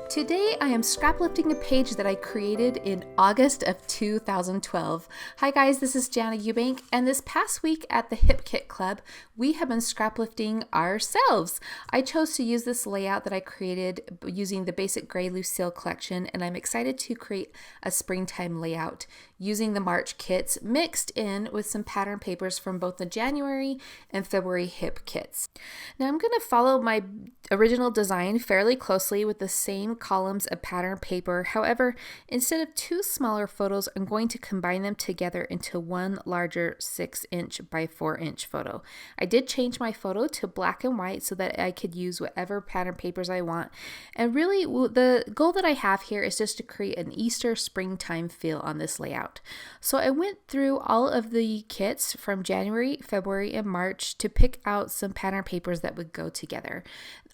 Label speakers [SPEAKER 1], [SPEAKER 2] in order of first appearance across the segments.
[SPEAKER 1] Today I am scraplifting a page that I created in August of 2012. Hi guys, this is Jana Eubank, and this past week at the Hip Kit Club, we have been scraplifting ourselves. I chose to use this layout that I created using the basic gray Lucille collection, and I'm excited to create a springtime layout using the March kits mixed in with some pattern papers from both the January and February hip kits. Now I'm going to follow my original design fairly closely with the same columns of pattern paper. However, instead of two smaller photos, I'm going to combine them together into one larger 6" by 4" photo. I did change my photo to black and white so that I could use whatever pattern papers I want. And really, the goal that I have here is just to create an Easter springtime feel on this layout. So I went through all of the kits from January, February, and March to pick out some pattern papers that would go together.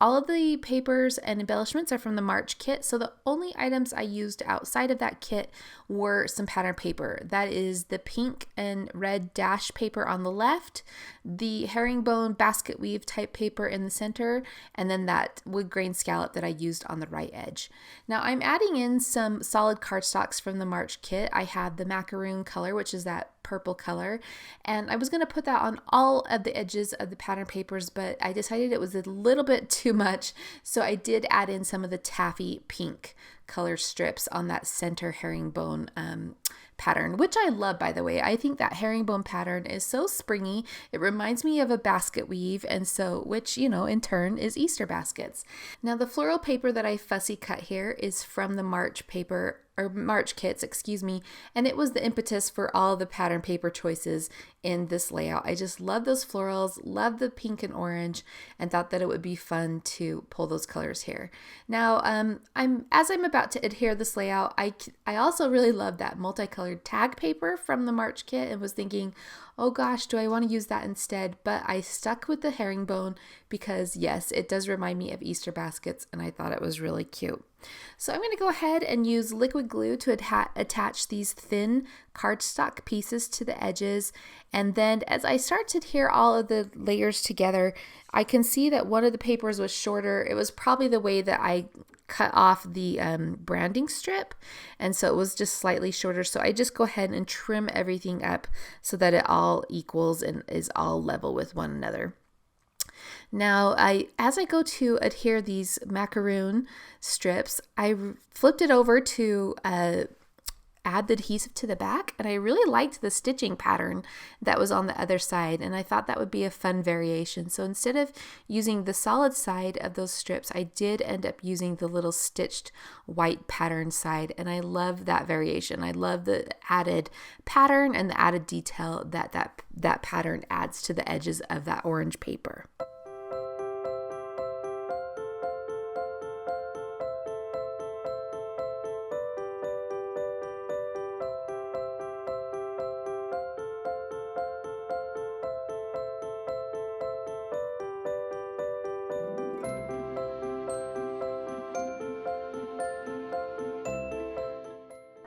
[SPEAKER 1] All of the papers and embellishments are from the March kit, so the only items I used outside of that kit were some pattern paper. That is the pink and red dash paper on the left, the herringbone basket weave type paper in the center, and then that wood grain scallop that I used on the right edge. Now I'm adding in some solid cardstocks from the March kit. I had the macaroon color, which is that purple color, and I was going to put that on all of the edges of the pattern papers, but I decided it was a little bit too much, so I did add in some of the taffy pink color strips on that center herringbone pattern, which I love, by the way. I think that herringbone pattern is so springy. It reminds me of a basket weave, and so, which, you know, in turn is Easter baskets. Now the floral paper that I fussy cut here is from the March paper, or March kits, excuse me, and it was the impetus for all the pattern paper choices in this layout. I just love those florals, love the pink and orange, and thought that it would be fun to pull those colors here. Now, as I'm about to adhere this layout, I also really love that multicolored tag paper from the March kit and was thinking, oh gosh, do I want to use that instead? But I stuck with the herringbone because yes, it does remind me of Easter baskets, and I thought it was really cute. So I'm going to go ahead and use liquid glue to attach these thin cardstock pieces to the edges. And then as I start to adhere all of the layers together, I can see that one of the papers was shorter. It was probably the way that I cut off the branding strip, and so it was just slightly shorter. So I just go ahead and trim everything up so that it all equals and is all level with one another. Now, as I go to adhere these macaroon strips, I flipped it over to add the adhesive to the back, and I really liked the stitching pattern that was on the other side, and I thought that would be a fun variation. So instead of using the solid side of those strips, I did end up using the little stitched white pattern side, and I love that variation. I love the added pattern and the added detail that pattern adds to the edges of that orange paper.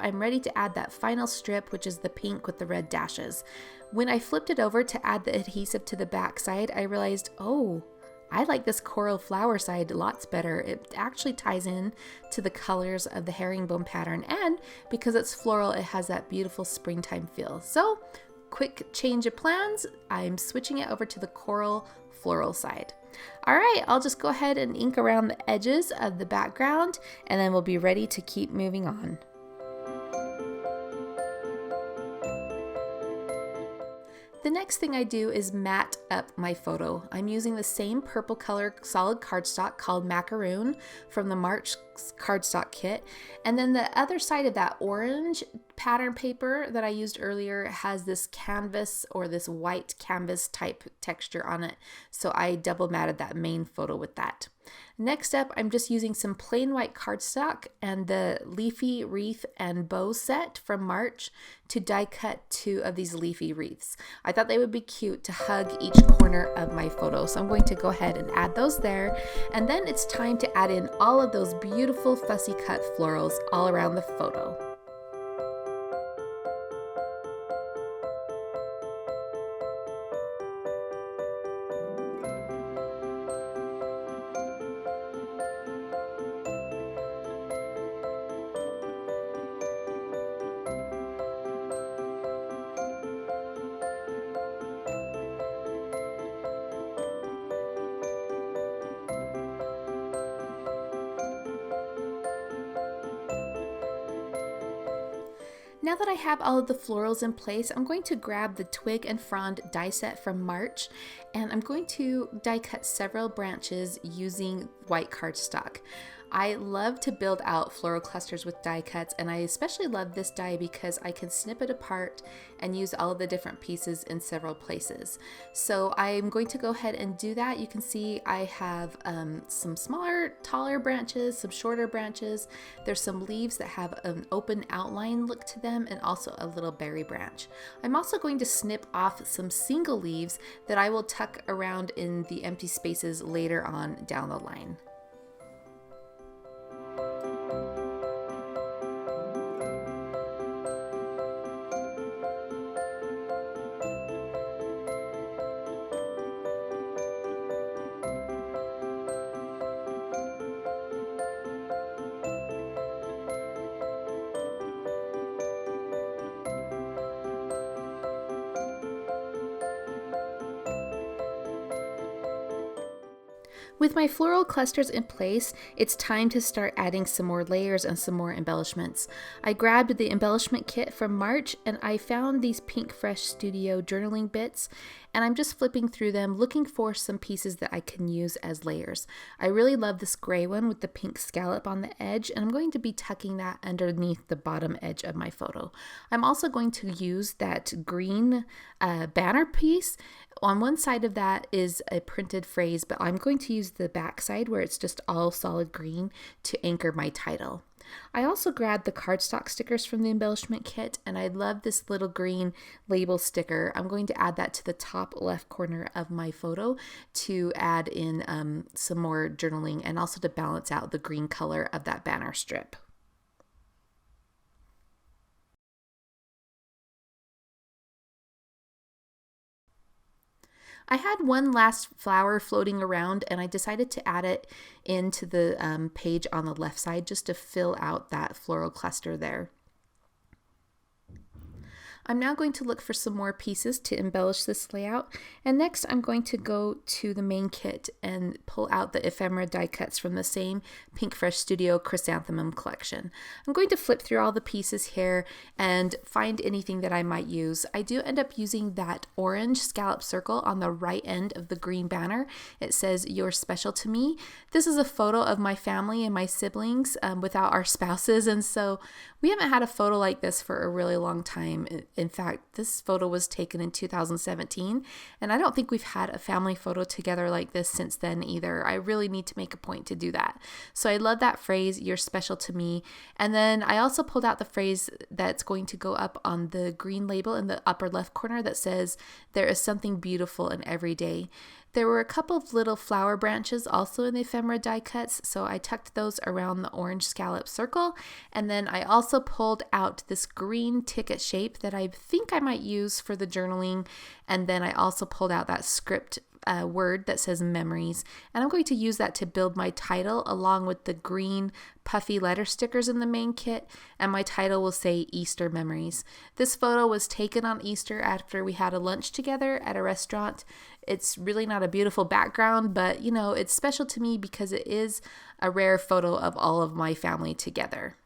[SPEAKER 1] I'm ready to add that final strip, which is the pink with the red dashes. When I flipped it over to add the adhesive to the back side, I realized, oh, I like this coral flower side lots better. It actually ties in to the colors of the herringbone pattern, and because it's floral, it has that beautiful springtime feel. So, quick change of plans, I'm switching it over to the coral floral side. All right, I'll just go ahead and ink around the edges of the background, and then we'll be ready to keep moving on. The next thing I do is matte up my photo. I'm using the same purple color solid cardstock called Macaroon from the March cardstock kit. And then the other side of that orange pattern paper that I used earlier has this canvas or this white canvas type texture on it. So I double matted that main photo with that. Next up, I'm just using some plain white cardstock and the leafy wreath and bow set from March to die cut 2 of these leafy wreaths. I thought they would be cute to hug each corner of my photo, so I'm going to go ahead and add those there. And then it's time to add in all of those beautiful fussy cut florals all around the photo. Now that I have all of the florals in place, I'm going to grab the twig and frond die set from March, and I'm going to die cut several branches using white cardstock. I love to build out floral clusters with die cuts, and I especially love this die because I can snip it apart and use all of the different pieces in several places. So I'm going to go ahead and do that. You can see I have some smaller, taller branches, some shorter branches. There's some leaves that have an open outline look to them, and also a little berry branch. I'm also going to snip off some single leaves that I will tuck around in the empty spaces later on down the line. With my floral clusters in place, it's time to start adding some more layers and some more embellishments. I grabbed the embellishment kit from March, and I found these Pink Fresh Studio journaling bits, and I'm just flipping through them looking for some pieces that I can use as layers. I really love this gray one with the pink scallop on the edge, and I'm going to be tucking that underneath the bottom edge of my photo. I'm also going to use that green banner piece. On one side of that is a printed phrase, but I'm going to use the back side where it's just all solid green to anchor my title. I also grabbed the cardstock stickers from the embellishment kit, and I love this little green label sticker. I'm going to add that to the top left corner of my photo to add in some more journaling and also to balance out the green color of that banner strip. I had one last flower floating around, and I decided to add it into the page on the left side just to fill out that floral cluster there. I'm now going to look for some more pieces to embellish this layout, and next I'm going to go to the main kit and pull out the ephemera die cuts from the same Pink Fresh Studio Chrysanthemum collection. I'm going to flip through all the pieces here and find anything that I might use. I do end up using that orange scallop circle on the right end of the green banner. It says, "You're special to me." This is a photo of my family and my siblings without our spouses, and so we haven't had a photo like this for a really long time. In fact, this photo was taken in 2017, and I don't think we've had a family photo together like this since then either. I really need to make a point to do that. So I love that phrase, "You're special to me." And then I also pulled out the phrase that's going to go up on the green label in the upper left corner that says, "There is something beautiful in every day." There were a couple of little flower branches also in the ephemera die cuts, so I tucked those around the orange scallop circle, and then I also pulled out this green ticket shape that I think I might use for the journaling, and then I also pulled out that script word that says memories, and I'm going to use that to build my title along with the green puffy letter stickers in the main kit, and my title will say Easter Memories. This photo was taken on Easter after we had a lunch together at a restaurant. It's really not a beautiful background, but you know, it's special to me because it is a rare photo of all of my family together.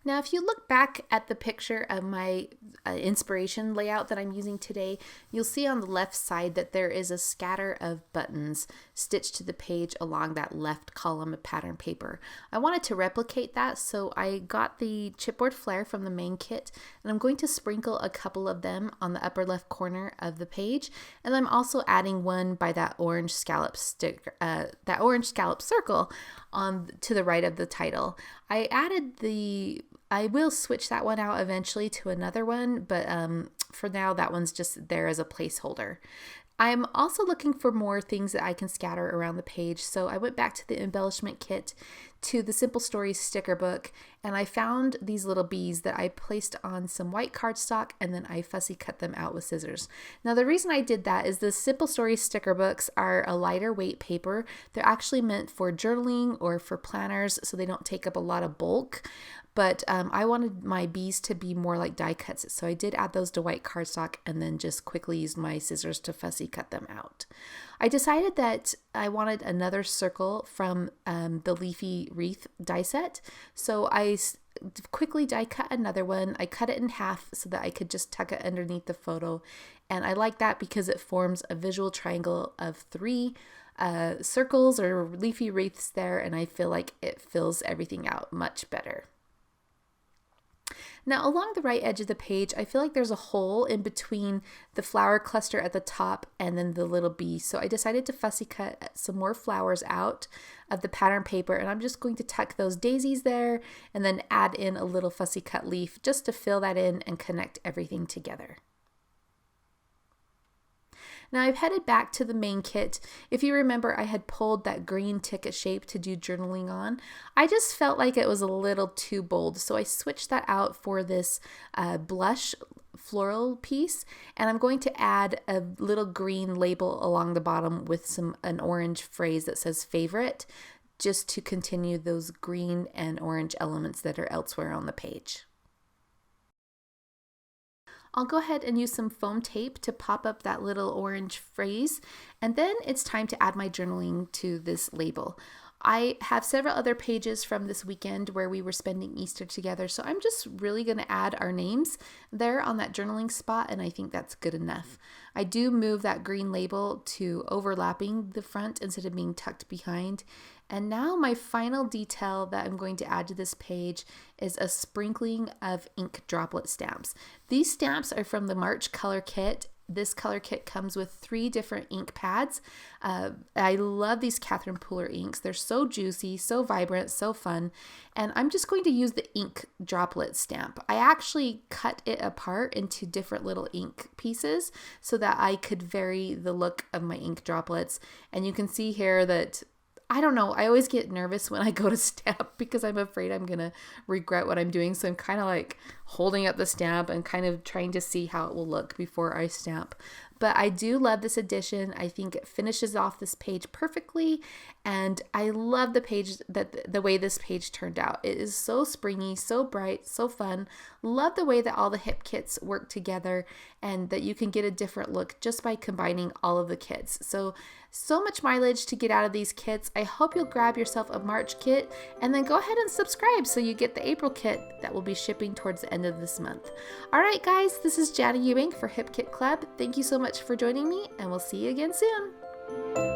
[SPEAKER 1] Now, if you look back at the picture of my inspiration layout that I'm using today, you'll see on the left side that there is a scatter of buttons stitched to the page along that left column of pattern paper. I wanted to replicate that, so I got the chipboard flare from the main kit, and I'm going to sprinkle a couple of them on the upper left corner of the page, and I'm also adding one by that orange scallop circle on to the right of the title. I will switch that one out eventually to another one, but for now that one's just there as a placeholder. I'm also looking for more things that I can scatter around the page, so I went back to the embellishment kit to the Simple Stories sticker book, and I found these little bees that I placed on some white cardstock, and then I fussy cut them out with scissors. Now the reason I did that is the Simple Stories sticker books are a lighter weight paper. They're actually meant for journaling or for planners, so they don't take up a lot of bulk. But I wanted my bees to be more like die cuts, so I did add those to white cardstock and then just quickly used my scissors to fussy cut them out. I decided that I wanted another circle from the Leafy Wreath die set, so I quickly die cut another one. I cut it in half so that I could just tuck it underneath the photo. And I like that because it forms a visual triangle of 3 circles or leafy wreaths there, and I feel like it fills everything out much better. Now along the right edge of the page, I feel like there's a hole in between the flower cluster at the top and then the little bee. So I decided to fussy cut some more flowers out of the pattern paper, and I'm just going to tuck those daisies there and then add in a little fussy cut leaf just to fill that in and connect everything together. Now I've headed back to the main kit. If you remember, I had pulled that green ticket shape to do journaling on. I just felt like it was a little too bold, so I switched that out for this blush floral piece, and I'm going to add a little green label along the bottom with an orange phrase that says favorite, just to continue those green and orange elements that are elsewhere on the page. I'll go ahead and use some foam tape to pop up that little orange phrase, and then it's time to add my journaling to this label. I have several other pages from this weekend where we were spending Easter together, so I'm just really going to add our names there on that journaling spot, and I think that's good enough. I do move that green label to overlapping the front instead of being tucked behind. And now my final detail that I'm going to add to this page is a sprinkling of ink droplet stamps. These stamps are from the March color kit. This color kit comes with 3 different ink pads. I love these Catherine Pooler inks. They're so juicy, so vibrant, so fun. And I'm just going to use the ink droplet stamp. I actually cut it apart into different little ink pieces so that I could vary the look of my ink droplets. And you can see here that I don't know, I always get nervous when I go to stamp because I'm afraid I'm going to regret what I'm doing. So I'm kind of like holding up the stamp and kind of trying to see how it will look before I stamp. But I do love this edition. I think it finishes off this page perfectly, and I love the way this page turned out. It is so springy, so bright, so fun. Love the way that all the hip kits work together and that you can get a different look just by combining all of the kits. So much mileage to get out of these kits. I hope you'll grab yourself a March kit and then go ahead and subscribe so you get the April kit that will be shipping towards the end of this month. All right, guys, this is Jana Eubank for Hip Kit Club. Thank you so much for joining me, and we'll see you again soon.